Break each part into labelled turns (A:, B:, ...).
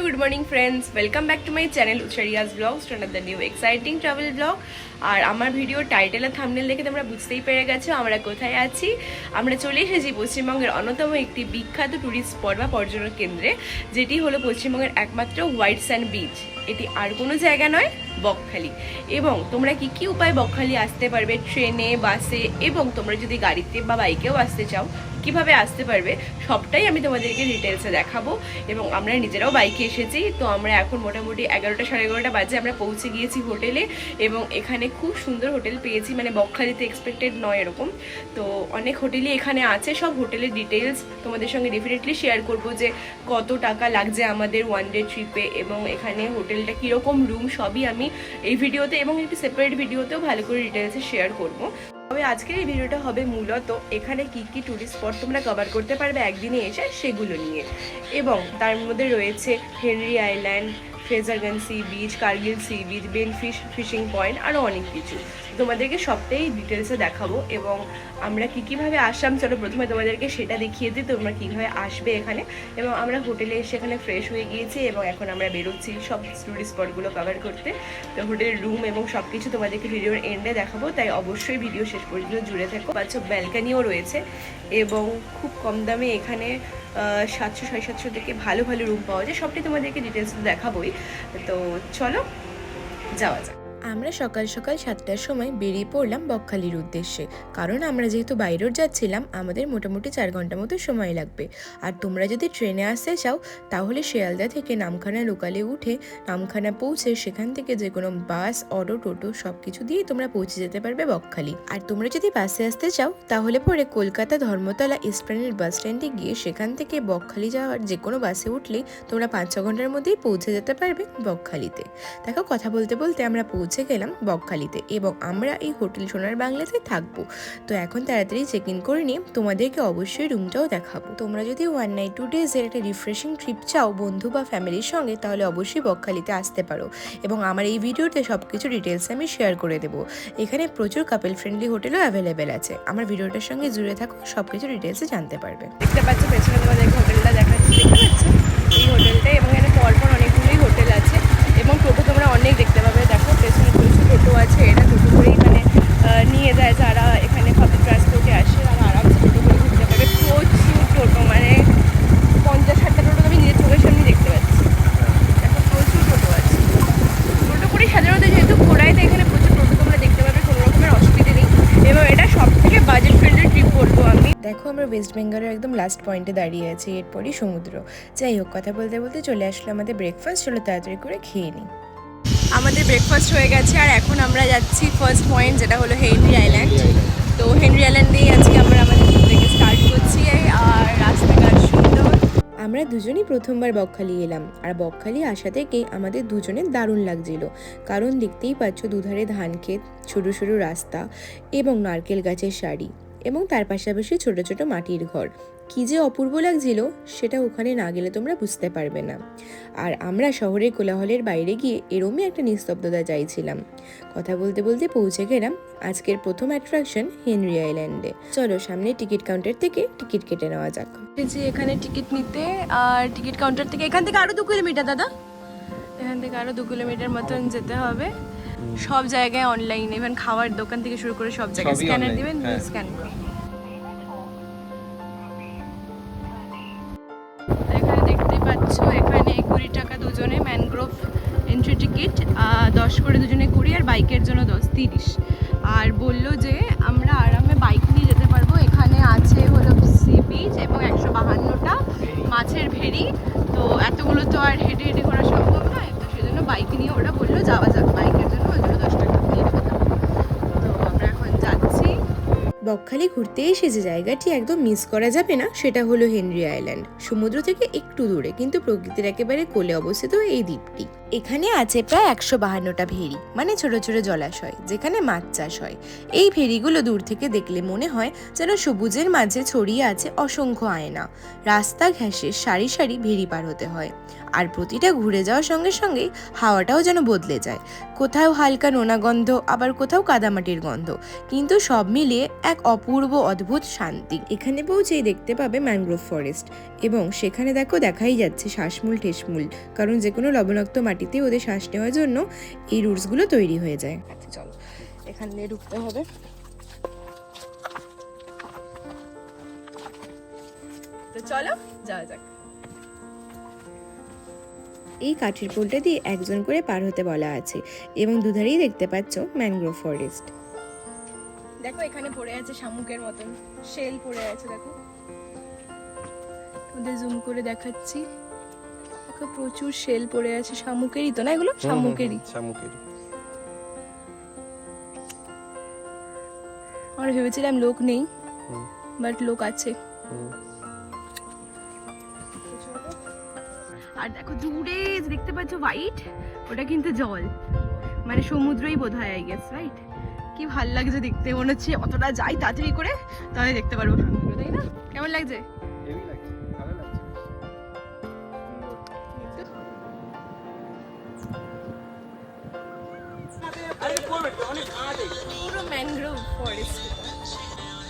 A: good morning friends, welcome back to my channel Uchariya's Vlogs to another new exciting travel vlog. আর আমার video title আর thumbnail দেখে তোমরা বুঝতেই পেরে গেছো আমরা কোথায় আছি। আমরা চলে এসেছি পশ্চিমবঙ্গের অন্যতম একটি বিখ্যাত টুরিস্ট স্পট বা পর্যটন কেন্দ্রে, যেটি হলো পশ্চিমবঙ্গের একমাত্র হোয়াইট স্যান্ড বিচ। এটি আর কোনো জায়গা নয়, বকখালি। এবং তোমরা কি কি উপায় বকখালি আসতে পারবে, ট্রেনে, বাসে, এবং তোমরা যদি গাড়িতে বা বাইকেও আসতে চাও কিভাবে আসতে পারবে, সবটাই আমি তোমাদেরকে ডিটেলসে দেখাবো। এবং আমরা নিজেরাও বাইকে এসেছি, তো আমরা এখন মোটামুটি 11টা সাড়ে 11টা বাজে আমরা পৌঁছে গিয়েছি হোটেলে। এবং এখানে খুব সুন্দর হোটেল পেয়েছি, মানে বকখালিতে এক্সপেক্টেড নয় এরকম। তো অনেক হোটেলই এখানে আছে, সব হোটেলের ডিটেলস তোমাদের সঙ্গে ডেফিনেটলি শেয়ার করবো, যে কত টাকা লাগছে আমাদের ওয়ান ডে ট্রিপে, এবং এখানে হোটেলটা কীরকম রুম, সবই আমি এই ভিডিওতে এবং একটি সেপারেট ভিডিওতেও ভালো করে ডিটেলসে শেয়ার করবো। তবে আজকের এই ভিডিওটা হবে মূলত এখানে কি কি টুরিস্ট স্পট তোমরা কভার করতে পারবে একদিনে এসে সেগুলো নিয়ে। এবং তার মধ্যে রয়েছে Henry Island, Fraserganj sea beach, Kargil sea beach, Ben fishing point, আরও অনেক কিছু তোমাদেরকে সবটাই ডিটেলসে দেখাবো। এবং আমরা কীভাবে আসলাম, চলো প্রথমে তোমাদেরকে সেটা দেখিয়ে দিই তোমরা কীভাবে আসবে এখানে। এবং আমরা হোটেলে এসে এখানে ফ্রেশ হয়ে গিয়েছি এবং এখন আমরা বেরোচ্ছি সব টুরিস্ট স্পটগুলো কভার করতে। তো হোটেলের রুম এবং সব কিছু তোমাদেরকে ভিডিওর এন্ডে দেখাবো, তাই অবশ্যই ভিডিও শেষ পর্যন্ত জুড়ে থাকো। পাচ্ছ ব্যালকানিও রয়েছে এবং খুব কম দামে এখানে 700-750 থেকে ভালো ভালো রুম পাওয়া যায়, সবটাই তোমাদেরকে ডিটেলস দেখাবোই। তো চলো যাওয়া যাক। আমরা সকাল সকাল 7টার সময় বেরিয়ে পড়লাম বকখালির উদ্দেশ্যে, কারণ আমরা যেহেতু বাইরেও যাচ্ছিলাম আমাদের মোটামুটি 4 ঘন্টা মতো সময় লাগবে। আর তোমরা যদি ট্রেনে আসতে চাও তাহলে শিয়ালদা থেকে নামখানা লোকালে উঠে নামখানা পৌঁছে সেখান থেকে যে কোনো বাস, অটো, টোটো সব কিছু দিয়ে তোমরা পৌঁছে যেতে পারবে বকখালি। আর তোমরা যদি বাসে আসতে চাও তাহলে পরে কলকাতা ধর্মতলা এসপ্ল্যানেড বাস স্ট্যান্ডে গিয়ে সেখান থেকে বকখালি যাওয়ার যে কোনো বাসে উঠলেই তোমরা 5-6 ঘন্টার মধ্যেই পৌঁছে যেতে পারবে বকখালিতে। দেখো, কথা বলতে বলতে আমরা পৌঁছে গেলাম বকখালিতে এবং আমরা এই হোটেল সোনার বাংলাতে থাকবো। তো এখন তাড়াতাড়ি চেক ইন করে নিয়ে তোমাদেরকে অবশ্যই রুমটাও দেখাবো। তোমরা যদি 1 নাইট 2 ডেজের একটা রিফ্রেশিং ট্রিপ চাও বন্ধু বা ফ্যামিলির সঙ্গে, তাহলে অবশ্যই বকখালিতে আসতে পারো। এবং আমার এই ভিডিওতে সব কিছু ডিটেলস আমি শেয়ার করে দেবো। এখানে প্রচুর কাপল ফ্রেন্ডলি হোটেলও অ্যাভেলেবেল আছে। আমার ভিডিওটার সঙ্গে জুড়ে থাকো, সব কিছু ডিটেলসে জানতে পারবে। দেখতে পাচ্ছ পেছনে তোমাদেরকে হোটেলটা দেখাচ্ছি, দেখতে পাচ্ছ এই হোটেলটা। এবং এখানে পরপর অনেকগুলোই হোটেল আছে এবং টোটো তোমরা অনেক দেখতে পাবে। দেখো পেছনে প্রচুর টোটো আছে, এটা টোটো করেই মানে নিয়ে যায় যারা এখানে পাবলিক ট্রান্সপোর্টে আসে, তারা আরামসে টোটো করে ঘুরতে পারবে। প্রচুর টোটো, মানে 50-60টা টোটো আমি নিজের চোখের সামনে দেখতে পাচ্ছি। দেখো প্রচুর টোটো আছে, টোটো করেই সাধারণত যেহেতু ঘোরায়, তো এখানে প্রচুর টোটো তোমরা দেখতে পাবে, কোনো রকমের অসুবিধে নেই। এবং এটা সব থেকে বাজেট ফ্রেন্ডলি ট্রিপ বলবো আমি। দেখো আমরা ওয়েস্ট বেঙ্গলের একদম লাস্ট পয়েন্টে দাঁড়িয়ে আছি, এরপরই সমুদ্র। যাই হোক, কথা বলতে বলতে চলে আসলো আমাদের ব্রেকফাস্ট। চলো তাড়াতাড়ি করে খেয়ে নিই। আমাদের ব্রেকফাস্ট হয়ে গেছে আর এখন আমরা যাচ্ছি ফার্স্ট পয়েন্ট, যেটা হলো হেনরি আইল্যান্ড। তো হেনরি আইল্যান্ডেই আজকে আমরা আমাদের থেকে স্টার্ট করছি। আর রাস্তাঘাট সুন্দর। আমরা দুজনই প্রথমবার বকখালি এলাম, আর বকখালি আসা থেকেই আমাদের দুজনের দারুণ লাগছিল, কারণ দেখতেই পাচ্ছ দুধারে ধান ক্ষেত, সরু সরু রাস্তা এবং নারকেল গাছের সারি, এবং তার পাশাপাশি ছোট ছোট মাটির ঘর। কি যে অপূর্ব লাগছিল সেটা ওখানে না গেলে তোমরা বুঝতে পারবে না। আর আমরা শহরের কোলাহলের বাইরে গিয়ে এরমই একটা নিস্তব্ধতা চাইছিলাম। কথা বলতে বলতে পৌঁছে গেলাম আজকের প্রথম অ্যাট্রাকশন হেনরি আইল্যান্ডে। চলো সামনে টিকিট কাউন্টার থেকে টিকিট কেটে নেওয়া যাক। এখানে টিকিট নিতে, আর টিকিট কাউন্টার থেকে এখান থেকে আরো 2 কিলোমিটার, দাদা এখান থেকে আরো 2 কিলোমিটার মতন যেতে হবে। সব জায়গায় অনলাইন, ইভেন খাওয়ার দোকান থেকে শুরু করে সব জায়গায় স্ক্যানার দিবেন, স্ক্যান করুন। এখানে দেখতে পাচ্ছ এখানে 20 টাকা দুজনে, ম্যানগ্রোভ এন্ট্রি টিকিট 10 করে দুজনে 20, আর বাইকের জন্য 10-30। আর বললো যে আমরা আরামে বাইক নিয়ে যেতে পারবো। এখানে আছে হলো সি বিচ এবং 152টা মাছের ভেরি। তো এতগুলো তো আর হেঁটে হেঁটে করা সম্ভব নয়, তো সেজন্য বাইক নিয়ে ওরা বললো যাওয়া যাক, বাইকের জন্য ওই জন্য 10 টাকা দিয়ে দেবে। তো আমরা এখন যাচ্ছি বকখালি ঘুরতে এসে। যে জায়গাটি একদম মিস করা যাবে না সেটা হলো হেনরি আইল্যান্ড। সমুদ্র থেকে একটু দূরে কিন্তু প্রকৃতির একেবারে কোলে অবস্থিত এই দ্বীপটি। এখানে আছে প্রায় 152টা ভেরি, মানে ছোট ছোট জলাশয় যেখানে মাছ চাষ হয়। এই ভেরিগুলো দূর থেকে দেখলে মনে হয় যেন সবুজের মাঝে ছড়িয়ে আছে অসংখ্য আয়না। রাস্তা ঘেঁষে সারি সারি ভেরি পার হতে হয়, আর প্রতিটা ঘুরে যাওয়ার সঙ্গে সঙ্গে হাওয়াটাও যেন বদলে যায়। কোথাও হালকা নোনা গন্ধ, আবার কোথাও কাদামাটির গন্ধ, কিন্তু সব মিলিয়ে এক এক অপূর্ব অদ্ভুত শান্তি। এখানে পৌঁছেই দেখতে পাবে ম্যানগ্রোভ ফরেস্ট, এবং সেখানে দেখাই যাচ্ছে শ্বাসমূল ঠেসমূল, কারণ যে কোনো লবণাক্ত মাটিতে ওদের শ্বাস নেওয়ার জন্য এই রুটসগুলো তৈরি হয়ে যায়। আচ্ছা চলো, এখান দিয়ে ঢুকতে হবে। তো চলো যাওয়া যাক। এই কাঠের পোলটা দিয়ে একজন করে পার হতে বলা আছে, এবং দুধারেই দেখতে পাচ্ছ ম্যানগ্রোভ ফরেস্ট। দেখো এখানে পড়ে আছে শামুকের মতন শেল পড়ে আছে, দেখো ওদের জুম করে দেখাচ্ছি। দেখো প্রচুর শেল পড়ে আছে, শামুকেরই তো না এগুলো? শামুকেরই। আমরা ভেবেছিলাম লোক নেই, বাট লোক আছে। আর দেখো দূরে দেখতে পাচ্ছ হোয়াইট, ওটা কিন্তু জল, মানে সমুদ্রই বোধ হয়, আই গেস, রাইট? কি ভাল লাগছে দেখতে, মনে হচ্ছে অতটা যাই তাড়াতাড়ি করে তাহলে দেখতে পারবো সমুদ্র, তাই না? কেমন লাগছে? পুরো ম্যানগ্রোভ ফরেস্ট।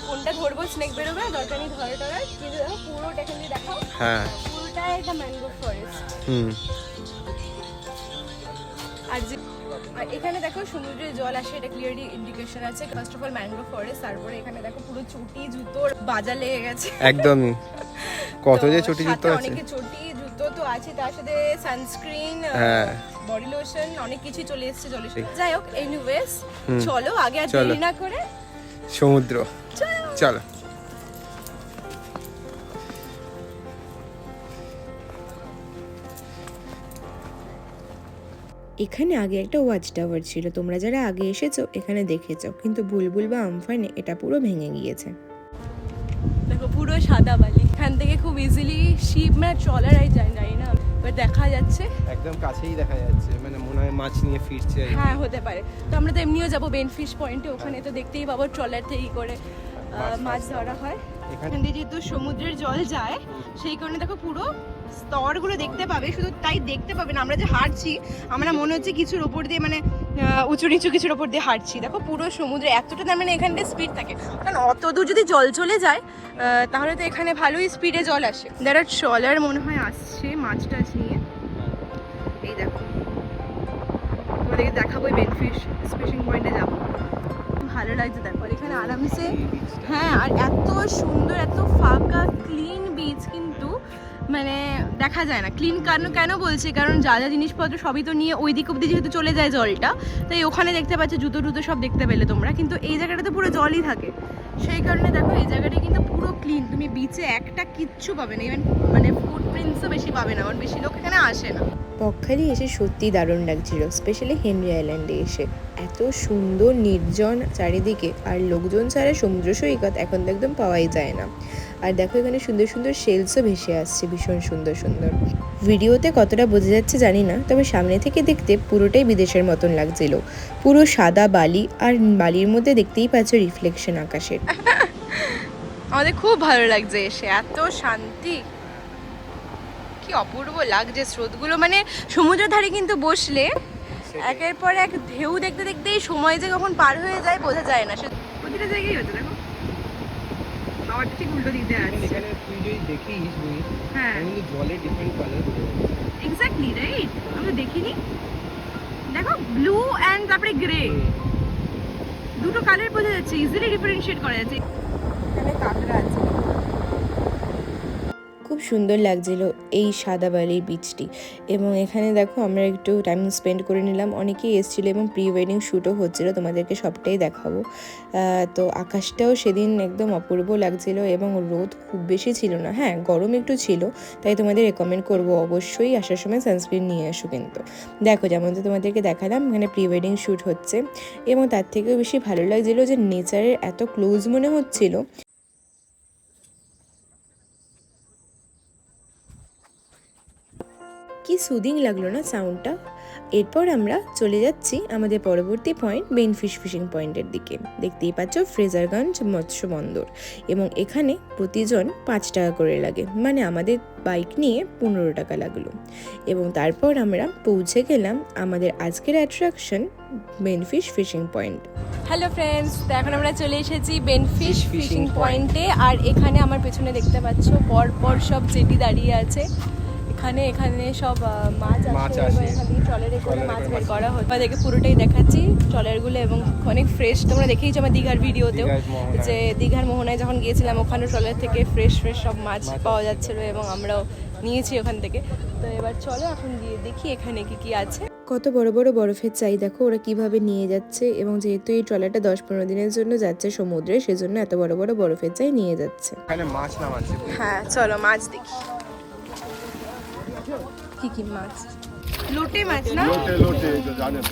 A: কোনটা ধরবো? স্নেক বেরোবে, দরকার নেই ধরে টরার, কিন্তু দেখো পুরোটা এখান দিয়ে দেখাও। হ্যাঁ, পুরোটা একটা ম্যানগ্রোভ ফরেস্ট। আর এখানে দেখো সমুদ্রের জল আসে, এটা ক্লিয়ারলি ইন্ডিকেশন আছে। First of all mangrove forest, তারপরে এখানে দেখো পুরো চটি জুতোর বাজার লেগে গেছে একদমই। কত যে চটি জুতো আছে, অনেকে চটি জুতো তো আছে, তার সাথে সানস্ক্রিন, বডি লোশন, অনেক কিছু চলে এসেছে জলের সাথে। যাই হোক, এনিওয়েজ চলো আগে আর দেরি না করে সমুদ্র চলো। এখানে আগে একটা ওয়াচ টাওয়ার ছিল, তোমরা যারা আগে এসেছো এখানে দেখেছো, কিন্তু বুলবুল বা আমফানে এটা পুরো ভেঙে গিয়েছে। দেখো পুরো সাদা বালি, এখান থেকে খুব ইজিলি শিপ ট্রলার যায় না, বাট দেখা যাচ্ছে একদম কাছেই দেখা যাচ্ছে, মানে মনে হয় মাছ নিয়ে ফিরছে। হ্যাঁ হতে পারে। তো আমরা তো এমনিও যাবো বেনফিশ পয়েন্টে, ওখানে তো দেখতেই পাবো ট্রলার থেকে করে মাছ ধরা হয়। এখান দিয়ে যেহেতু সমুদ্রের জল যায়, সেই কারণে দেখো পুরো স্তরগুলো দেখতে পাবে। শুধু তাই দেখতে পাবে না, আমরা যে হাঁটছি আমরা মনে হচ্ছে কিছুর ওপর দিয়ে, মানে উঁচু নিচু কিছুর ওপর দিয়ে হাঁটছি। দেখো পুরো সমুদ্রে এতটা, তার মানে এখানটা স্পিড থাকে, কারণ অত দূর যদি জল চলে যায় তাহলে তো এখানে ভালোই স্পিডে জল আসে। যারা ট্রলার মনে হয় আসছে মাছ টাছ নিয়ে, এই দেখো তোমাদেরকে দেখাবো বেনফিশ ফিশিং পয়েন্টে যাবো। ভালো লাগছে দেখো এখানে আরামসে। হ্যাঁ, আর এত সুন্দর, এত ফাঁকা ক্লিন বিচ, কিন্তু মানে দেখা যায় না ক্লিন। কেন বলছি, কারণ যা যা জিনিসপত্র সবই তো নিয়ে ওই দিক অব্দি যেহেতু চলে যায় জলটা, তাই ওখানে দেখতে পাচ্ছ জুতো টুতো সব দেখতে পেলে তোমরা, কিন্তু এই জায়গাটাতে পুরো জলই থাকে। সেই কারণে দেখো এই জায়গাটা কিন্তু পুরো ক্লিন, তুমি বিচে একটা কিচ্ছু পাবে না, ইভেন মানে ফুটপ্রিন্টসও বেশি পাবে না, কারণ বেশি লোক এখানে আসে না। বকখালি এসে সত্যি দারুণ লাগছিল, স্পেশালি হেনরি আইল্যান্ডে এসে। এত সুন্দর নির্জন চারিদিকে, আর লোকজন ছাড়া সমুদ্র সৈকত এখন তো একদম পাওয়াই যায় না। আর দেখো এখানে সুন্দর সুন্দর শেলসও ভেসে আসছে, ভীষণ সুন্দর সুন্দর। ভিডিওতে কতটা বোঝা যাচ্ছে জানি না, তবে সামনে থেকে দেখতে পুরোটাই বিদেশের মতন লাগছিল। পুরো সাদা বালি, আর বালির মধ্যে দেখতেই পাচ্ছ রিফ্লেকশন আকাশের। আমাদের খুব ভালো লাগছে এসে, এত শান্তি, কি অপূর্ব লাগছে স্রোতগুলো। মানে সমুদ্রের ধারে কিন্তু বসলে একের পর এক ঢেউ দেখতে দেখতেই সময় যে কখন পার হয়ে যায় বোঝা যায় না। প্রতিটা জায়গায় হচ্ছে, দেখো আবার ঠিক উল্টো দিক দিয়ে আছে। এখানে তুই যদি দেখিস, হ্যাঁ কিন্তু জলে ডিফারেন্ট কালার বোঝা যাচ্ছে। এক্স্যাক্টলি রাইট, আমি দেখিনি। দেখো ব্লু এন্ড তারপরে গ্রে, দুটো কালার বোঝা যাচ্ছে, ইজিলি ডিফারেন্সিয়েট করা যাচ্ছে। এখানে কাঁকড়া আছে। খুব সুন্দর লাগছিল এই সাদা বালির বিচটি, এবং এখানে দেখো আমরা একটু টাইম স্পেন্ড করে নিলাম। অনেকেই এসেছিলো এবং প্রি ওয়েডিং শ্যুটও হচ্ছিলো, তোমাদেরকে সবটাই দেখাবো। তো আকাশটাও সেদিন একদম অপূর্ব লাগছিল, এবং রোদ খুব বেশি ছিল না, হ্যাঁ গরম একটু ছিল। তাই তোমাদের রেকমেন্ড করবো অবশ্যই আসার সময় সানস্ক্রিন নিয়ে আসো। কিন্তু দেখো যেমন তো তোমাদেরকে দেখালাম, এখানে প্রি ওয়েডিং শ্যুট হচ্ছে, এবং তার থেকেও বেশি ভালো লাগছিলো যে নেচারের এত ক্লোজ মনে হচ্ছিলো। কি সুদিং লাগলো না সাউন্ডটা।
B: এরপর আমরা চলে যাচ্ছি আমাদের পরবর্তী পয়েন্ট বেনফিশ ফিশিং পয়েন্টের দিকে। দেখতেই পাচ্ছ ফ্রেজারগঞ্জ মৎস্য বন্দর, এবং এখানে প্রতিজন 5 টাকা করে লাগে, মানে আমাদের বাইক নিয়ে 15 টাকা লাগলো। এবং তারপর আমরা পৌঁছে গেলাম আমাদের আজকের attraction Benfish fishing point.
A: Hello friends, তো এখন আমরা চলে এসেছি বেনফিশ ফিশিং পয়েন্টে। আর এখানে আমার পেছনে দেখতে পাচ্ছ পর সব জেটি দাঁড়িয়ে আছে। এখানে সব মাছ আছে, এখানে ট্রলারে করে মাছ বের করা হচ্ছে। আমাদেরকে পুরোটাই দেখাচ্ছি ট্রলারগুলো, এবং অনেক ফ্রেশ। তোমরা দেখেইছো আমার দীঘার ভিডিওতেও যে দীঘার মোহনায় যখন গিয়েছিলাম ওখানে ট্রলার থেকে ফ্রেশ সব মাছ পাওয়া যাচ্ছিলো, এবং আমরাও নিয়েছি ওখান থেকে। তো এবার চলো এখন গিয়ে দেখি এখানে কি আছে।
B: কত বড় বড় বরফের চাই দেখো ওরা কিভাবে নিয়ে যাচ্ছে, এবং যেহেতু এই ট্রলারটা 10-15 দিনের জন্য যাচ্ছে সমুদ্রে, সেজন্য এত বড় বড় বরফের চাই নিয়ে যাচ্ছে।
C: এখানে মাছ নামাচ্ছে।
A: হ্যাঁ চলো মাছ দেখি। কি মাছ? লোটে মাছ না?
C: লোটে জানেন।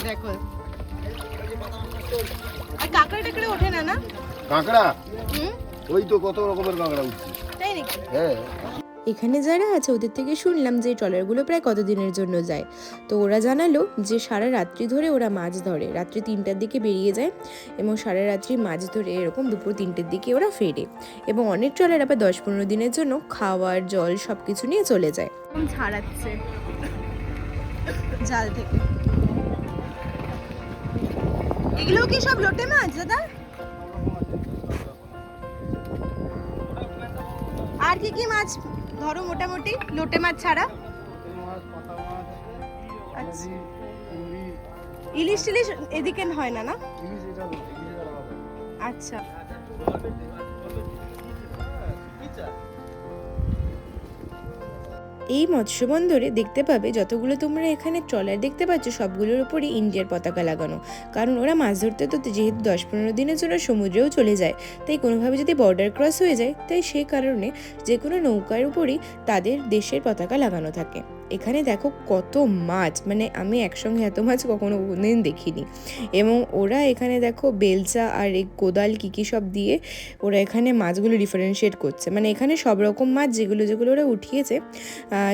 A: দেখো আর কাঁকড়া টাকড়া ওঠে না? না
C: কাঁকড়া ওই তো কত রকমের কাঁকড়া উঠছে।
A: তাই নাকি?
C: হ্যাঁ,
B: এখানে যারা আছে ওদের থেকে শুনলাম যে ট্রলারগুলো প্রায় কতদিনের জন্য যায়। তো ওরা জানালো যে সারা রাত্রি ধরে ওরা মাছ ধরে, রাত্রি 3টার দিকে বেরিয়ে যায় এবং সারা রাত্রি মাছ ধরে এরকম দুপুর 3টের দিকে ওরা ফেরে। এবং অনেক ট্রলার আবার 10-15 দিনের জন্য খাওয়ার জল সব কিছু নিয়ে চলে যায়।
A: ছাড়াচ্ছে জাল থেকে। এগুলো কি সব লোটে মাছ দাদা? আর কি মাছ ধরো মোটামুটি লোটে মাছ ছাড়া? ইলিশ টিলিশ এদিকে হয় না? না আচ্ছা।
B: এই মৎস্য বন্দরে দেখতে পাবে যতগুলো তোমরা এখানে ট্রলার দেখতে পাচ্ছ সবগুলোর উপরই ইন্ডিয়ার পতাকা লাগানো, কারণ ওরা মাছ ধরতে তো যেহেতু 10-15 দিনের জন্য সমুদ্রেও চলে যায়, তাই কোনোভাবে যদি বর্ডার ক্রস হয়ে যায়, তাই সেই কারণে যে কোনো নৌকার উপরই তাদের দেশের পতাকা লাগানো থাকে। এখানে দেখো কত মাছ, মানে আমি একসঙ্গে এত মাছ কখনো কোনোদিন দেখিনি। এবং ওরা এখানে দেখো বেলচা আর এই কোদাল কী সব দিয়ে ওরা এখানে মাছগুলো ডিফারেন্সিয়েট করছে, মানে এখানে সব রকম মাছ যেগুলো ওরা উঠিয়েছে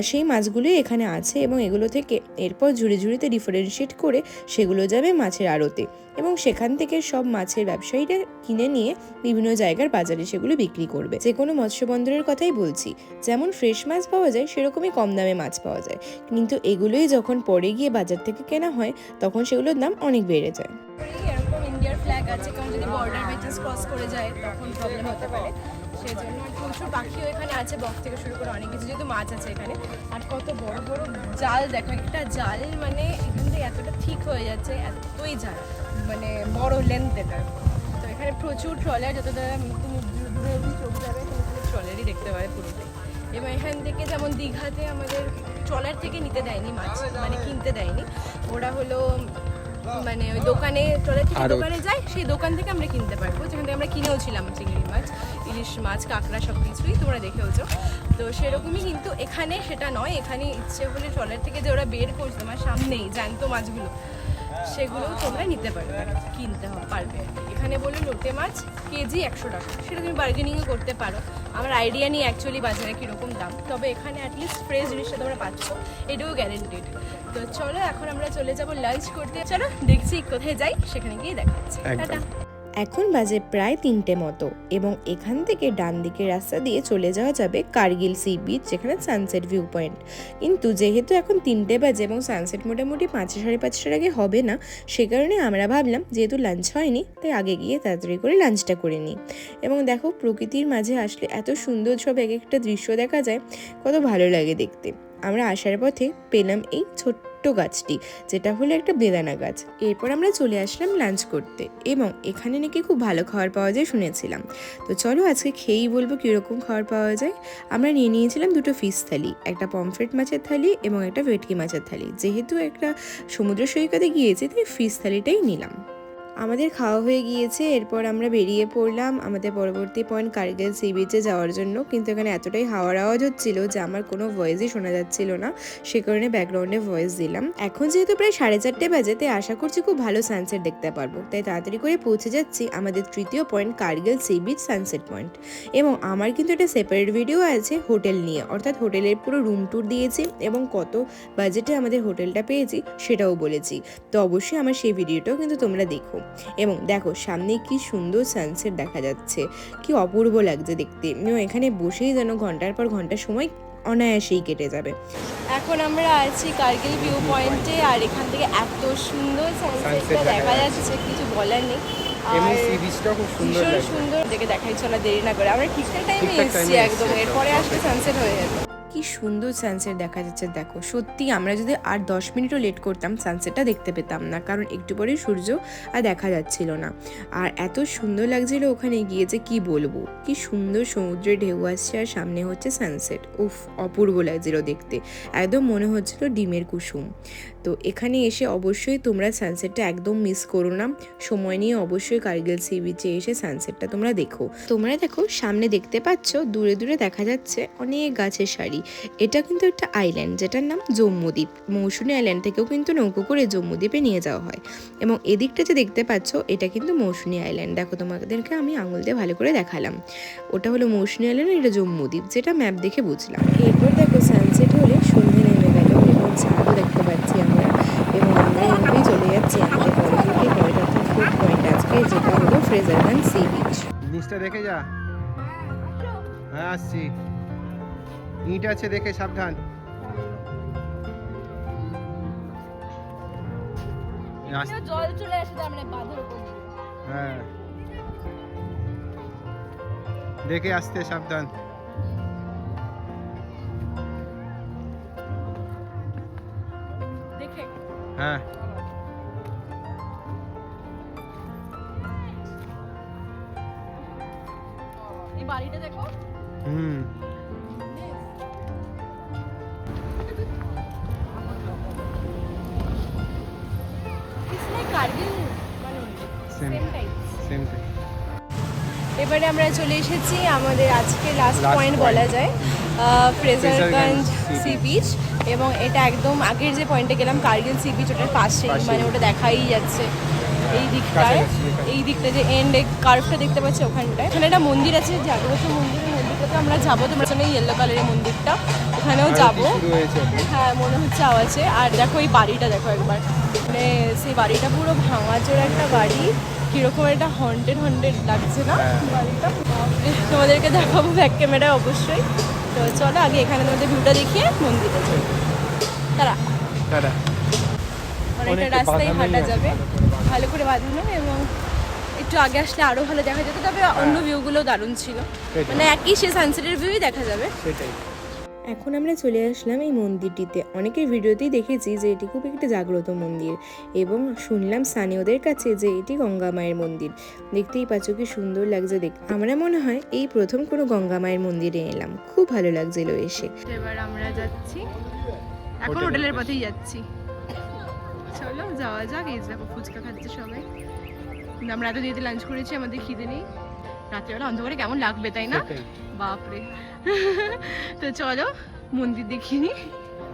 B: সেই মাছগুলোই এখানে আছে, এবং এগুলো থেকে এরপর ঝুড়িতে ডিফারেন্সিয়েট করে সেগুলো যাবে মাছের আড়তে, এবং সেখান থেকে সব মাছের ব্যবসায়ীরা কিনে নিয়ে বিভিন্ন জায়গার বাজারে সেগুলো বিক্রি করবে। যে কোনো মৎস্য বন্দরের কথাই বলছি, যেমন ফ্রেশ মাছ পাওয়া যায় সেরকমই কম দামে মাছ পাওয়া যায়, কিন্তু এগুলোই যখন পরে গিয়ে বাজার থেকে কেনা হয় তখন সেগুলোর দাম অনেক বেড়ে যায়।
A: এরকম ইন্ডিয়ার ফ্ল্যাগ আছে, কারণ যদি বর্ডার মেজাজ ক্রস করে যায় তখন প্রবলেম হতে পারে, সেই জন্য প্রচুর পাখিও এখানে আছে, বক্স থেকে শুরু করে অনেক কিছু, যেহেতু মাছ আছে এখানে। আর কত বড় বড় জাল দেখো, একটা জাল মানে এখান থেকে এতটা ঠিক হয়ে যাচ্ছে, এতই জাল, মানে বড় লেন্থ এটা। তো এখানে প্রচুর ট্রলার, যত দূরে চোখ যাবে ট্রলারই দেখতে পাবে পুরোটাই। এবং এখান থেকে যেমন দীঘাতে আমাদের ট্রলার থেকে নিতে দেয়নি মাছ, মানে কিনতে দেয়নি, ওরা হলো মানে ওই দোকানে ট্রলার থেকে দোকানে যায়, সেই দোকান থেকে আমরা কিনতে পারবো, যেখান থেকে আমরা কিনেও ছিলাম চিংড়ি মাছ, ইলিশ মাছ, কাঁকড়া সব কিছুই তোমরা দেখেওছো। তো সেরকমই কিন্তু এখানে সেটা নয়, এখানে ইচ্ছে হলে ট্রলার থেকে যে ওরা বের করছে তোমার সামনেই জ্যান্ত মাছগুলো, সেগুলো তোমরা নিতে পারবে, কিনতে পারবে। এখানে বললো লোটে মাছ কেজি 100 টাকা, সেটা তুমি বার্গেনিংও করতে পারো। আমার আইডিয়া নেই অ্যাকচুয়ালি বাজারে কীরকম দাম, তবে এখানে অ্যাটলিস্ট ফ্রেশ জিনিসটা তোমরা পাচ্ছ, এটাও গ্যারেন্টেড। তো চলো এখন আমরা চলে যাব লাঞ্চ করতে। চলো দেখছি কোথায় যাই, সেখানে গিয়ে দেখা যাচ্ছে। টাটা।
B: এখন বাজে প্রায় 3টে মতো, এবং এখান থেকে ডান দিকের রাস্তা দিয়ে চলে যাওয়া যাবে কার্গিল সি বিচ, যেখানে সানসেট ভিউ পয়েন্ট। কিন্তু যেহেতু এখন 3টে বাজে এবং সানসেট মোটামুটি 5-5:30টার আগে হবে না, সে কারণে আমরা ভাবলাম যেহেতু লাঞ্চ হয়নি তাই আগে গিয়ে তাড়াতাড়ি করে লাঞ্চটা করে নিই। এবং দেখো প্রকৃতির মাঝে আসলে এত সুন্দর সব এক একটা দৃশ্য দেখা যায়, কত ভালো লাগে দেখতে। আমরা আসার পথে পেলাম এই ছোট্ট গাছটি, যেটা হলো একটা বেদানা গাছ। এরপর আমরা চলে আসলাম লাঞ্চ করতে, এবং এখানে নাকি খুব ভালো খাবার পাওয়া যায় শুনেছিলাম। তো চলো আজকে খেয়েই বলবো কীরকম খাবার পাওয়া যায়। আমরা নিয়ে নিয়েছিলাম 2টো ফিশ থালি, একটা পমফ্রেট মাছের থালি এবং একটা ভেটকি মাছের থালি। যেহেতু একটা সমুদ্র সৈকতে গিয়েছি তাই ফিশ থালিটাই নিলাম। আমাদের খাওয়া হয়ে গিয়েছে, এরপর আমরা বেরিয়ে পড়লাম আমাদের পরবর্তী পয়েন্ট কার্গিল সি বিচে যাওয়ার জন্য। কিন্তু এখানে এতটাই হাওয়ার আওয়াজ হচ্ছিল যে আমার কোনো ভয়েসই শোনা যাচ্ছিল না, সে কারণে ব্যাকগ্রাউন্ডে ভয়েস দিলাম। এখন যেহেতু প্রায় 4:30 বাজে, তাই আশা করছি খুব ভালো সানসেট দেখতে পারবো, তাই তাড়াতাড়ি করে পৌঁছে যাচ্ছি আমাদের তৃতীয় point Kargil sea beach sunset point. এবং আমার কিন্তু এটা সেপারেট ভিডিও আছে হোটেল নিয়ে, অর্থাৎ হোটেলের পুরো রুম ট্যুর দিয়েছি এবং কত বাজেটে আমাদের হোটেলটা পেয়েছি সেটাও বলেছি। তো অবশ্যই আমার সেই ভিডিওটাও কিন্তু তোমরা দেখো। এবং দেখো সামনে কি সুন্দর সানসেট দেখা যাচ্ছে, কি অপূর্ব লাগছে দেখতে। এখানে বসেই যেন ঘন্টার পর ঘন্টা সময় অনায়াসেই কেটে যাবে।
A: এখন আমরা আছি কার্গিল ভিউ পয়েন্টে, আর এখান থেকে এত সুন্দর সানসেটটা দেখা যাচ্ছে কিছু বলার নেই।
D: এমনি সি বিচটাও খুব সুন্দর
A: ভীষণ
D: লাগে।
A: সুন্দর দেখে দেখাই, চলো দেরি না করে আমরা ঠিকঠাক টাইমে
D: ঠিকঠাক
A: এসেছি
D: time এ
A: একদম,
D: এসেছি,
A: এরপরে আসলে সানসেট হয়ে যাবে।
B: কি সুন্দর সানসেট দেখা যাচ্ছে দেখো। সত্যি আমরা যদি আর 10 মিনিটও লেট করতাম সানসেটটা দেখতে পেতাম না, কারণ একটু পরেই সূর্য আর দেখা যাচ্ছিল না। আর এত সুন্দর লাগছিল ওখানে গিয়ে যে কি বলবো, কি সুন্দর সমুদ্রে ঢেউ আসছে আর সামনে হচ্ছে সানসেট। উফ, অপূর্ব লাগছিল দেখতে, একদম মনে হচ্ছিল ডিমের কুসুম। তো এখানে এসে অবশ্যই তোমরা সানসেটটা একদম মিস করো না, সময় নিয়ে অবশ্যই কার্গিল সি বিচে এসে সানসেটটা তোমরা দেখো। তোমরা দেখো সামনে দেখতে পাচ্ছ দূরে দূরে দেখা যাচ্ছে অনেক গাছের সারি। এটা কিন্তু একটা আইল্যান্ড যেটার নাম জম্মুদ্বীপ। মৌসুমী আইল্যান্ড থেকেও কিন্তু নৌকো করে জম্মুদ্বীপে নিয়ে যাওয়া হয়। এবং এদিকটা যে দেখতে পাচ্ছ এটা কিন্তু মৌসুমী আইল্যান্ড। দেখো তোমাদেরকে আমি আঙুল দিয়ে ভালো করে দেখালাম, ওটা হলো মৌসুমী আইল্যান্ড, এটা জম্মুদ্বীপ, যেটা ম্যাপ দেখে বুঝলাম। এরপর দেখো সানসেট হলে সন্ধে নেমে গেল এবং চাঁদও দেখতে পাচ্ছি আমরা। এবং আমরা এভাবেই চলে যাচ্ছি আমাদের পরবর্তী পয়েন্ট, অর্থাৎ ফুড পয়েন্ট আজকে, যেটা হলো ফ্রেজারগঞ্জ সি বিচ।
D: জিনিসটা দেখে যা। হ্যাঁ আসছি, ইট আছে দেখে সাবধান।
A: জল চলে আসে তার মানে বাঁধের উপর।
D: হ্যাঁ দেখে আসতে সাবধান।
A: দেখে
D: হ্যাঁ
A: এই বাড়িটা দেখো।
D: হুম
A: It's like কার্গিল মানে
D: Same.
A: Same type.
D: Same time.
A: এবারে আমরা চলে এসেছি আমাদের আজকে লাস্ট
D: Last
A: পয়েন্ট
D: point.
A: বলা যায়, ফ্রেজারগঞ্জ
D: Sea
A: সি বিচ। এবং এটা একদম আগের যে পয়েন্টে গেলাম কার্গিল সি বিচ, ওটার পাশে,
D: পাশেই।
A: মানে ওটা দেখাই যাচ্ছে এই দিকটায়।
D: কাছাকাছি এখানে।
A: এই দিকটা যে এন্ড কার্ভটা দেখতে পাচ্ছি ওখানটায়, ওখানে একটা মন্দির আছে জাগ্রত মন্দির, মন্দিরটাতে আমরা যাবো। তোমরা জানো ইয়েলো কালারের মন্দিরটা, ওখানেও যাবো।
D: শুরু হয়েছে এখন।
A: হ্যাঁ মনে হচ্ছে আওয়াজে। আর দেখো এই বাড়িটা দেখো একবার, মানে সেই বাড়িটা পুরো ভাঙাচোরা একটা বাড়ি, কিরকম একটা হন্টেড লাগছে না বাড়িটা। তোমাদেরকে দেখাবো ব্যাক ক্যামেরায় অবশ্যই। তো চলো আগে এখানে তোমাদের ভিউটা দেখিয়ে মন্দিরে যাই। তারা
D: টাটা।
A: অনেকটা
D: অনেকটা
A: রাস্তায়
D: বাঁধানোই
A: হাঁটা
D: আছে,
A: যাবে,
D: ভালো করে।
A: ভালো করে বাঁধানো, এবং একটু আগে আসলে আরো ভালো দেখা যেত। তবে অন্য ভিউগুলো দারুণ ছিল,
D: সেটাই।
A: মানে একই সে সানসেটের ভিউই দেখা যাবে।
D: সেটাই।
B: এখন আমরা চলে আসলাম এই মন্দিরটিতে। অনেকের ভিডিওতেই দেখেছি যে এটি খুব একটা জাগ্রত মন্দির, এবং শুনলাম স্থানীয়দের কাছে যে এটি গঙ্গা মায়ের মন্দির। দেখতেই পাচ্ছ কি সুন্দর লাগছে দেখতে। আমরা মনে হয় এই প্রথম কোনো গঙ্গা মায়ের মন্দিরে এলাম, খুব ভালো লাগছিল এসে।
A: এবার আমরা যাচ্ছি, এখন
D: হোটেলের
A: হোটেলের
D: পথে।
A: পথেই যাচ্ছি। চলো যাওয়া যাক। এই দেখো ফুচকা খাচ্ছে সবাই, কিন্তু আমরা এত দেরিতে লাঞ্চ করেছি, আমাদের খিদে নেই। রাত্রেবেলা অন্ধকারে কেমন লাগবে তাই না?
D: সেটাই।
A: বাপরে। তো চলো মন্দির দেখিয়ে নি।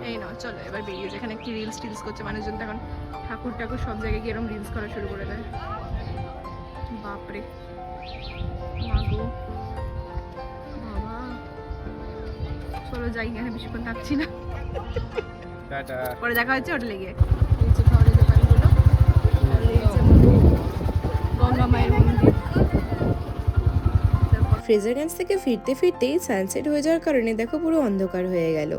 A: এই নাও চলো এবার বেরিয়ে, যেখানে কি রিলস করছে মানুষজন, তো এখন ঠাকুর সব জায়গায় কি এরকম রিলস করা শুরু করে দেয়। বাপরে মাগো বাবা। চলো যাই, এখানে বেশিক্ষণ থাকছি না,
D: টাটা।
A: পরে দেখা হচ্ছে হোটেলে গিয়ে। এই যে খাবারের দোকানগুলো, আর এই যে গঙ্গা মায়ের মন্দির।
B: ফ্রেজারগঞ্জ থেকে ফিরতে ফিরতেই সানসেট হয়ে যাওয়ার কারণে দেখো পুরো অন্ধকার হয়ে গেল।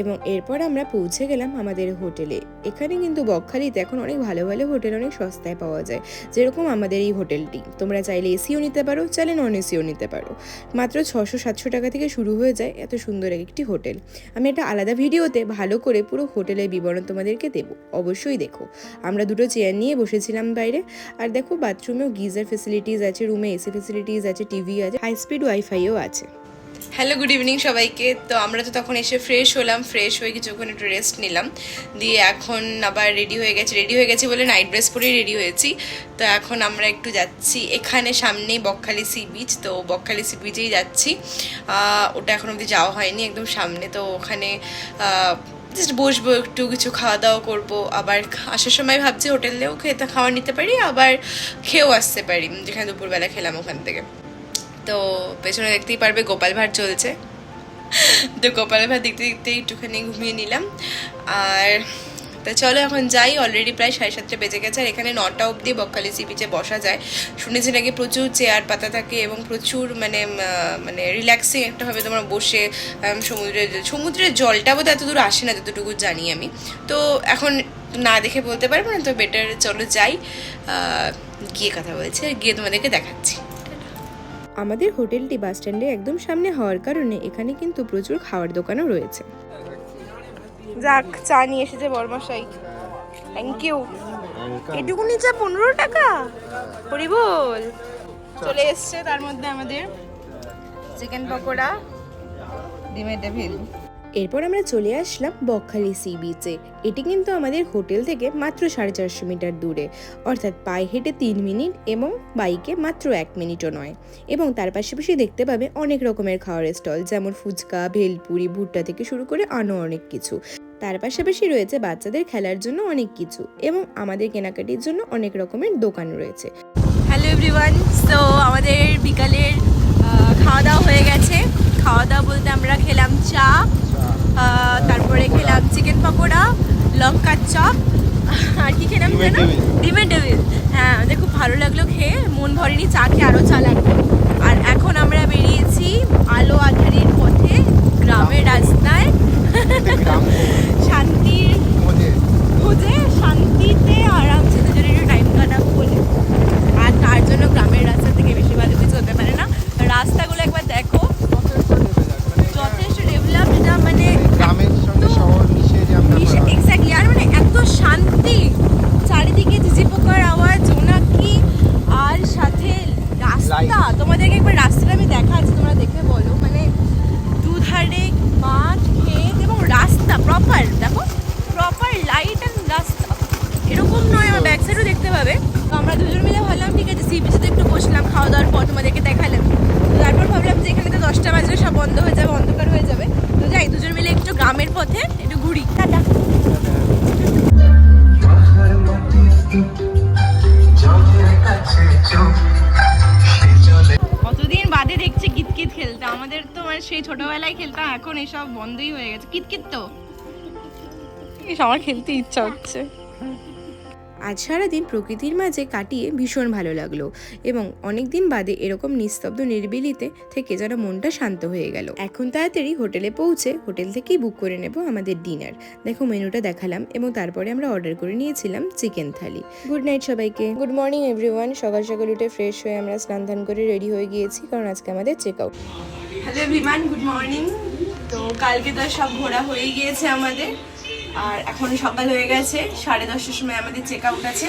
B: এবং এরপর আমরা পৌঁছে গেলাম আমাদের হোটেলে। এখানে কিন্তু বকখালিতে এখন অনেক ভালো ভালো হোটেল অনেক সস্তায় পাওয়া যায়, যেরকম আমাদের এই হোটেলটি। তোমরা চাইলে এসিও নিতে পারো, চাইলে নন এসিও নিতে পারো। মাত্র 600-700 টাকা থেকে শুরু হয়ে যায় এত সুন্দর একটি হোটেল। আমি একটা আলাদা ভিডিওতে ভালো করে পুরো হোটেলের বিবরণ তোমাদেরকে দেবো, অবশ্যই দেখো। আমরা দুটো চেয়ার নিয়ে বসেছিলাম বাইরে। আর দেখো বাথরুমেও গিজার ফেসিলিটিস আছে, রুমে এসি ফেসিলিটিস আছে, টিভি আছে, হাই স্পিড ওয়াইফাইও আছে।
A: হ্যালো গুড ইভিনিং সবাইকে। তো আমরা তো তখন এসে ফ্রেশ হলাম, ফ্রেশ হয়ে কিছুক্ষণ একটু রেস্ট নিলাম, দিয়ে এখন আবার রেডি হয়ে গেছি বলে নাইট ড্রেস পরেই রেডি হয়েছি। তো এখন আমরা একটু যাচ্ছি এখানে সামনেই বকখালি সি বিচ, তো বকখালি সি বিচেই যাচ্ছি। ওটা এখন অবধি যাওয়া হয়নি, একদম সামনে। তো ওখানে জাস্ট বসবো, একটু কিছু খাওয়া দাওয়া করবো, আবার আসার সময় ভাবছি হোটেলেও খাওয়া নিতে পারি, আবার খেয়েও আসতে পারি যেখানে দুপুরবেলা খেলাম ওখান থেকে। তো পেছনে দেখতেই পারবে গোপাল ভাঁড় চলছে, তো গোপাল ভাঁড় দেখতে দেখতে একটুখানি ঘুমিয়ে নিলাম। আর তা চলো এখন যাই, অলরেডি প্রায় 7:30 বেজে গেছে। আর এখানে 9টা অবধি বকখালি সি বিচে বসা যায়। শুনেছি নাকি প্রচুর চেয়ার পাতা থাকে এবং প্রচুর মানে রিল্যাক্সিং একটা হবে তোমার বসে। সমুদ্রের জলটা বোধ এত দূর আসে না যতটুকু জানি আমি, তো এখন না দেখে বলতে পারবো না। তো বেটার চলো যাই, গিয়ে কথা বলছি আর গিয়ে তোমাদেরকে দেখাচ্ছি।
B: আমাদের হোটেলটি বাস স্ট্যান্ডের একদম সামনে হওয়ার কারণে এখানে কিন্তু প্রচুর খাওয়ার দোকানও রয়েছে।
A: যাক, চা নিয়ে এসেছে বরমশাই, থ্যাংক ইউ। এটুকুনি চা 15 টাকা, হরি বল। চলে এসছে তার মধ্যে আমাদের চিকেন পকোড়া, ডিমের টেবিল।
B: এরপর আমরা চলে আসলাম বকখালি সি বিচে। এটি কিন্তু আমাদের হোটেল থেকে মাত্র 450 মিটার দূরে, অর্থাৎ পায়ে হেঁটে 3 মিনিট এবং বাইকে মাত্র 1 মিনিটও নয়। এবং তার পাশাপাশি দেখতে পাবে অনেক রকমের খাওয়ার স্টল, যেমন ফুচকা, ভেলপুরি, ভুট্টা থেকে শুরু করে আরও অনেক কিছু। তার পাশাপাশি রয়েছে বাচ্চাদের খেলার জন্য অনেক কিছু এবং আমাদের কেনাকাটির জন্য অনেক রকমের দোকান রয়েছে।
A: হ্যালো এভরিওয়ান, তো আমাদের বিকালের খাওয়া দাওয়া হয়ে গেছে। খাওয়া দাওয়া বলতে আমরা খেলাম চা, তারপরে খেলাম চিকেন পকোড়া, লঙ্কার চপ, আর কি খেলাম যেন, ডিমের টেবিল। হ্যাঁ, আমাদের খুব ভালো লাগলো খেয়ে, মন ভরেনি, চা খেয়ে আরও চা লাগলো। আর এখন আমরা বেরিয়েছি আলো আঁধারির পথে, গ্রামের রাস্তায়, শান্তির খোঁজে, শান্তিতে আরামসে দুজনে একটু টাইম কাটাবো বলে। আর তার জন্য গ্রামের রাস্তা থেকে বেশি ভালো কিছু হতে পারে না। রাস্তাগুলো একবার দেখো, যথেষ্ট ডেভেলপ, এটা মানে
D: গ্রামের সঙ্গে শহর মিশে যে আমরা
A: এক্স্যাক্টলি। আর মানে এত শান্তি, চারিদিকে ঝিঝি পোকার আওয়াজ, জোনাকি, আর সাথে রাস্তা। তোমাদেরকে একবার রাস্তাটা আমি দেখাচ্ছি, তোমরা দেখে বলো। মানে দুধারে মাঠ, ক্ষেত এবং রাস্তা প্রপার, দেখো প্রপার লাইট অ্যান্ড রাস্তা। এরকম নয়, আমার ব্যাক সাইডও দেখতে পাবে। তো আমরা দুজন মিলে ভাবলাম ঠিক আছে সি বিচে তো একটু বসলাম, খাওয়া দাওয়ার পর তোমাদেরকে দেখালাম। তারপর ভাবলাম যে এখানে তো 10টা বাজলে সব বন্ধ হয়ে যাবে, অন্ধকার হয়ে যাবে, তো যাই দুজন মিলে একটু গ্রামের পথে একটু ঘুরি। টাটা। কতদিন বাদে দেখছে কিতকিত খেলতে, আমাদের তো মানে সেই ছোটবেলায় খেলতাম, এখন এসব বন্ধই হয়ে গেছে। কিতকিত তো আমার খেলতে ইচ্ছা হচ্ছে।
B: আজ সারাদিন প্রকৃতির মাঝে কাটিয়ে ভীষণ ভালো লাগলো এবং অনেক দিন বাদে এরকম নিস্তব্ধ নিরিবিলিতে থেকে যেন মনটা শান্ত হয়ে গেল। এখন তাড়াতাড়ি হোটেলে পৌঁছে হোটেল থেকেই বুক করে নেব আমাদের ডিনার। দেখো মেনুটা দেখালাম এবং তারপরে আমরা অর্ডার করে নিয়েছিলাম চিকেন থালি। গুড নাইট সবাইকে, গুড মর্নিং এভরিওয়ান। সকাল সকাল উঠে ফ্রেশ হয়ে আমরা স্নান ধান করে রেডি হয়ে গিয়েছি, কারণ আজকে আমাদের check out.
A: Hello everyone, good morning. তো কালকে তো সব ঘোরা হয়ে গিয়েছে আমাদের, আর এখন সকাল হয়ে গেছে, 10:30টার সময় আমাদের চেক আউট আছে।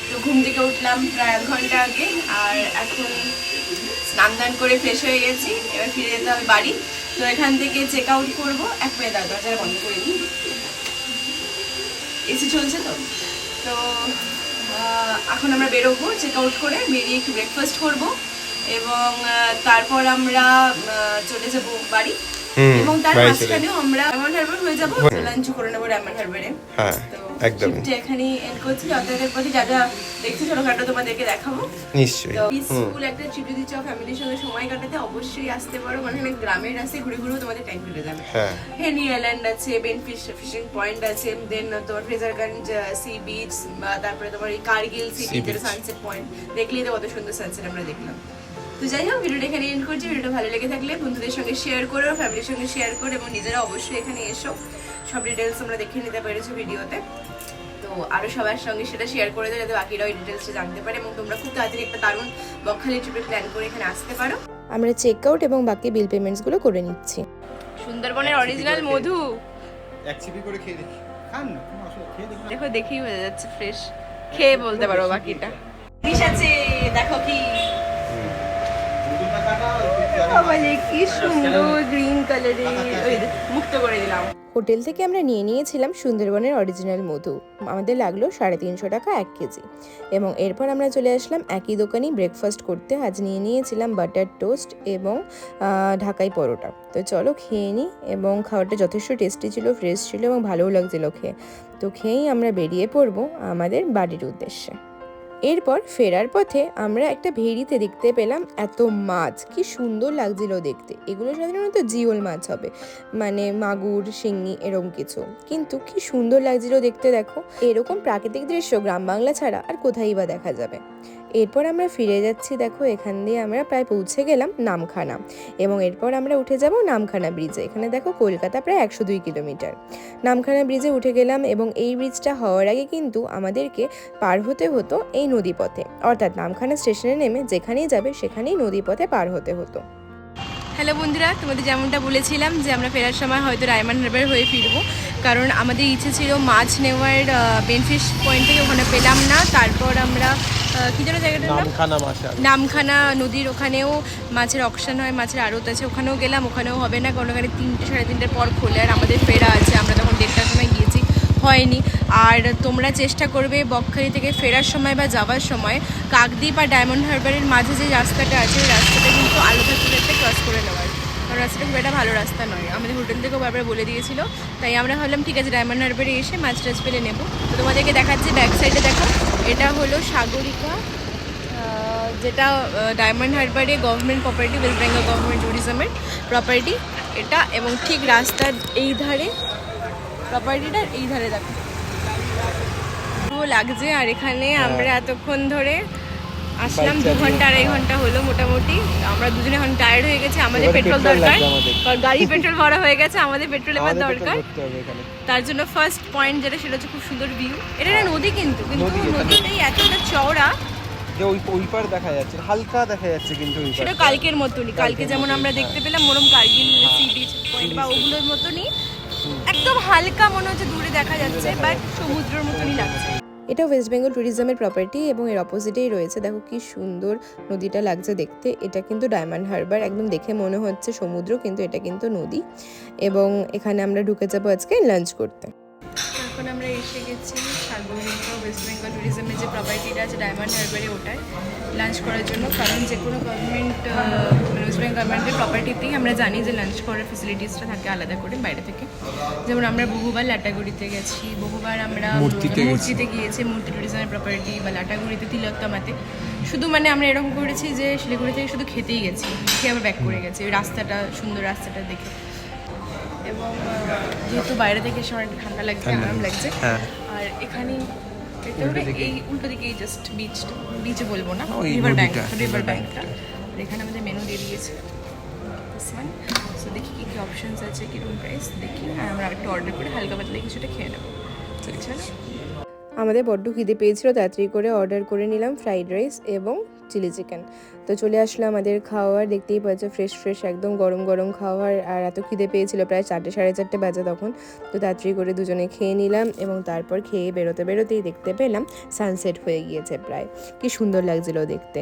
A: তো ঘুম থেকে উঠলাম প্রায় 1 ঘন্টা আগে, আর এখন স্নান দান করে ফ্রেশ হয়ে গেছি। এবার ফিরে যেতে হবে বাড়ি। তো এখান থেকে চেক আউট করবো। 1 মিনিট দাও, দরজা বন্ধ করে দিই, এসি চলছে তো। তো এখন আমরা বেরোবো চেক আউট করে, বেরিয়ে একটু ব্রেকফাস্ট করবো এবং তারপর আমরা চলে যাব বাড়ি। এবং তার মাঝখানেও আমরা ডায়মন্ড হারবার হয়ে যাবো, লাঞ্চ করে নেবো ডায়মন্ড হারবারে।
D: হ্যাঁ, একদম
A: এখানে এন্ড করছি। আপনাদের প্রতি যা যা দেখছি ছোটখাটো তোমাদেরকে দেখাবো
D: নিশ্চয়ই।
A: তো পিসফুল একটা ট্রিপ যদি চাও ফ্যামিলির সঙ্গে সময় কাটাতে, অবশ্যই আসতে পারো। মানে গ্রামের রাস্তায় ঘুরে ঘুরেও তোমাদের টাইম কেটে যাবে। হেনি আইল্যান্ড আছে, বেনফিশ ফিশিং পয়েন্ট আছে, দেন তোমার ফ্রেজারগঞ্জ সি বিচ, তারপরে তোমার এই কার্গিল সি বিচের সানসেট পয়েন্ট দেখলেই তো কত সুন্দর সানসেট আমরা দেখলাম। তো যাই হোক, ভিডিওটা এখানে এন্ড করছি। ভিডিওটা ভালো লেগে থাকলে বন্ধুদের সঙ্গে শেয়ার করো, ফ্যামিলির সঙ্গে শেয়ার করো এবং নিজেরা অবশ্যই এখানে এসো। সব ডিটেলস তোমরা দেখে নিতে পেরেছো ভিডিওতে। তো আরও সবার সঙ্গে সেটা শেয়ার করে দেয় যাতে বাকিরাও এই ডিটেলসটা জানতে পারে এবং তোমরা খুব তাড়াতাড়ি একটা দারুণ বকখালি ট্রিপে প্ল্যান করে এখানে আসতে পারো।
B: আমরা চেক আউট এবং বাকি বিল পেমেন্টসগুলো করে নিচ্ছি।
A: সুন্দরবনের অরিজিনাল মধু
D: এক চিপি করে খেয়ে দেখি। খান না, কোনো অসুবিধা, খেয়ে দেখুন।
A: দেখো, দেখেই হয়ে যাচ্ছে ফ্রেশ, খেয়ে বলতে পারো বাকিটা। ফিশ আছে, দেখো কি
D: কাটা
A: বাবা রে কি সুন্দর গ্রিন কালারের, ওই দেখ, মুক্ত করে দিলাম।
B: হোটেল থেকে আমরা নিয়ে নিয়েছিলাম সুন্দরবনের অরিজিনাল মধু। আমাদের লাগলো 350 টাকা 1 কেজি। এবং এরপর আমরা চলে আসলাম একই দোকানেই ব্রেকফাস্ট করতে। আজ নিয়ে নিয়েছিলাম বাটার টোস্ট এবং ঢাকাই পরোটা। তো চলো খেয়ে নিই। এবং খাবারটা যথেষ্ট টেস্টি ছিল, ফ্রেশ ছিল এবং ভালোও লাগছিলো খেয়ে। তো খেয়েই আমরা বেরিয়ে পড়বো আমাদের বাড়ির উদ্দেশ্যে। এরপর ফেরার পথে আমরা একটা ভেড়িতে দেখতে পেলাম এত মাছ, কি সুন্দর লাগছিল দেখতে। এগুলো সাধারণত জিওল মাছ হবে, মানে মাগুর, শিঙি এরকম কিছু, কিন্তু কি সুন্দর লাগছিল দেখতে। দেখো, এরকম প্রাকৃতিক দৃশ্য গ্রাম বাংলা ছাড়া আর কোথায় বা দেখা যাবে। এরপর আমরা ফিরে যাচ্ছি। দেখো, এখান দিয়ে আমরা প্রায় পৌঁছে গেলাম নামখানা এবং এরপর আমরা উঠে যাব নামখানা ব্রিজে। এখানে দেখো কলকাতা প্রায় 102 কিলোমিটার। নামখানা ব্রিজে উঠে গেলাম এবং এই ব্রিজটা হওয়ার আগে কিন্তু আমাদেরকে পার হতে হতো এই নদীপথে, অর্থাৎ নামখানা স্টেশনে নেমে যেখানেই যাবে সেখানেই নদীপথে পার হতে হতো।
A: হ্যালো বন্ধুরা, তোমাদের যেমনটা বলেছিলাম যে আমরা ফেরার সময় হয়তো ডায়মন্ড হারবার হয়ে ফিরবো, কারণ আমাদের ইচ্ছে ছিল মাছ নেওয়ার বেনফিশ পয়েন্ট থেকে, ওখানে পেলাম না। তারপর আমরা কী যেন জায়গাটার নাম, নামখানা নদীর ওখানেও মাছের অকশন হয়, মাছের আড়ত আছে, ওখানেও গেলাম, ওখানেও হবে না, কারণ ওখানে 3টে সাড়ে 3টের পর খোলে আর আমাদের ফেরা আছে। আমরা তখন 1:30টার সময় গিয়েছি, হয়নি। আর তোমরা চেষ্টা করবে বকখালি থেকে ফেরার সময় বা যাওয়ার সময় কাকদ্বীপ আর ডায়মন্ড হারবারের মাঝে যে রাস্তাটা আছে, ওই রাস্তাটা কিন্তু আলাদা করে একটা ক্রস করে নেওয়ার, কারণ রাস্তাটা খুব একটা ভালো রাস্তা নয়। আমাদের হোটেল থেকেও বারবার বলে দিয়েছিল, তাই আমরা ভাবলাম ঠিক আছে ডায়মন্ড হারবারে এসে মাছ টাছ পেলে নেবো। তো তোমাদেরকে দেখাচ্ছি ব্যাক সাইডে, দেখো এটা হলো সাগরিকা, যেটা ডায়মন্ড হারবারে government property, west Bengal government ট্যুরিজমের প্রপার্টি এটা। এবং ঠিক রাস্তার এই ধারে প্রপার্টিটার এই ধারে দেখো পুরো লাগছে। আর এখানে আমরা এতক্ষণ ধরে আসলাম, 2 ঘন্টা 2.5 ঘন্টা হলো মোটামুটি। আমরা দুজনে এখন টায়ার্ড হয়ে গেছে, আমাদের পেট্রোল দরকার, কারণ গাড়ি পেট্রোল ভরা হয়ে গেছে, আমাদের পেট্রোল এবার দরকার। তার জন্য ফার্স্ট পয়েন্ট যেটা, সেটা হচ্ছে খুব সুন্দর ভিউ। এটা না নদী, কিন্তু নদীটাই এতটা চওড়া
D: যে ওই পার দেখা যাচ্ছে, হালকা দেখা যাচ্ছে, কিন্তু
A: সেটা কালকের মতনই, কালকে যেমন আমরা দেখতে পেলাম মোরম কার্গিল সি বিচ পয়েন্ট বা ওগুলোর মতনই একদম হালকা মনে হচ্ছে দূরে দেখা যাচ্ছে, বাট সমুদ্রের মতনই লাগছে।
B: এটা ওয়েস্ট বেঙ্গল ট্যুরিজমের প্রপার্টি এবং এর অপোজিটেই রয়েছে। দেখো কি সুন্দর নদীটা লাগছে দেখতে। এটা কিন্তু ডায়মন্ড হারবার, একদম দেখে মনে হচ্ছে সমুদ্র, কিন্তু এটা কিন্তু নদী। এবং এখানে আমরা ঢুকে যাবো আজকে লাঞ্চ করতে।
A: এখন আমরা এসে গেছি সাগরিকা ওয়েস্ট বেঙ্গল ট্যুরিজমের যে প্রপার্টিটা আছে ডায়মন্ড হারবারে, ওটায় লাঞ্চ করার জন্য। কারণ যে কোনো গভর্নমেন্ট ওয়েস্ট বেঙ্গল গভর্নমেন্টের প্রপার্টিতেই আমরা জানি যে লাঞ্চ করার ফেসিলিটিসটা থাকে আলাদা করে বাইরে থেকে। যেমন আমরা বহুবার লাটাগুড়িতে গেছি, বহুবার আমরা মূর্তিতে গিয়েছি, মূর্তি ট্যুরিজমের প্রপার্টি, বা লাটাগুড়িতে তিলোত্তমাতে। শুধু মানে আমরা এরকম করেছি যে শিলিগুড়ি থেকে শুধু খেতেই গেছি, খেয়ে আবার ব্যাক করে গেছি ওই রাস্তাটা, সুন্দর রাস্তাটা দেখে। এবং যেহেতু বাইরে থেকে এসে আমার ঠান্ডা লাগছে, আরাম লাগছে। আর এখানে এই উল্টো দিকে এই জাস্ট বিচে বলবো না, রিভার ব্যাঙ্কটা। আর এখানে আমাদের মেনু দিয়ে দিয়েছে, সো দেখি কী কী অপশানস আছে, কীরকম প্রাইস দেখি, আর আমরা একটু অর্ডার করে হালকা পাতলা কিছুটা খেয়ে নেবো। চলো।
B: আমাদের বড্ড খিদে পেয়েছিল, তাড়াতাড়ি করে অর্ডার করে নিলাম ফ্রাইড রাইস এবং চিলি চিকেন। তো চলে আসলো আমাদের খাওয়ার, দেখতেই পাচ্ছ ফ্রেশ একদম গরম গরম খাওয়ার। আর এত খিদে পেয়েছিল, প্রায় 4টে সাড়ে 4টে বাজে তখন। তো তাড়াতাড়ি করে দুজনে খেয়ে নিলাম এবং তারপর খেয়ে বেরোতেই দেখতে পেলাম সানসেট হয়ে গিয়েছে প্রায়। কি সুন্দর লাগছিল দেখতে।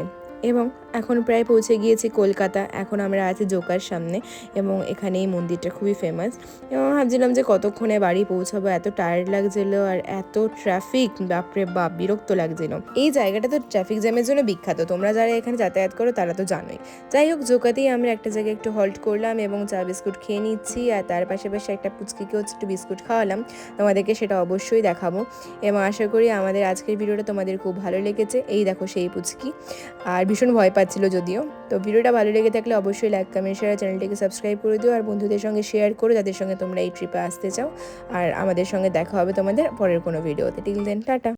B: এবং এখন প্রায় পৌঁছে গিয়েছি কলকাতা। এখন আমরা আছি জোকার সামনে এবং এখানে এই মন্দিরটা খুবই ফেমাস। এবং ভাবছিলাম যে কতক্ষণে বাড়ি পৌঁছাবো, এত টায়ার্ড লাগছিল আর এত ট্রাফিক, বাপরে বাপ, বিরক্ত লাগছিল। এই জায়গাটা তো ট্রাফিক জ্যামের জন্য বিখ্যাত, তোমরা যারা এখানে যাতায়াত করো তারা তো জানোই। যাই হোক, জোকাতেই আমরা একটা জায়গায় একটু হল্ট করলাম এবং চা বিস্কুট খেয়ে নিচ্ছি। আর তার পাশাপাশি একটা পুচকিকেও একটু বিস্কুট খাওয়ালাম, তোমাদেরকে সেটা অবশ্যই দেখাবো। এবং আশা করি আমাদের আজকের ভিডিওটা তোমাদের খুব ভালো লেগেছে। এই দেখো সেই পুচকি, আর ভীষণ ভয় পাচ্ছিল যদিও। তো ভিডিওটা ভালো লেগে থাকলে অবশ্যই লাইক, কমেন্ট, শেয়ার, চ্যানেলটিকে সাবস্ক্রাইব করে দিও। আর বন্ধুদের সঙ্গে শেয়ার করো যাদের সঙ্গে তোমরা এই ট্রিপে আসতে চাও। আর আমাদের সঙ্গে দেখা হবে তোমাদের পরের কোনো ভিডিওতে। Till then, tata.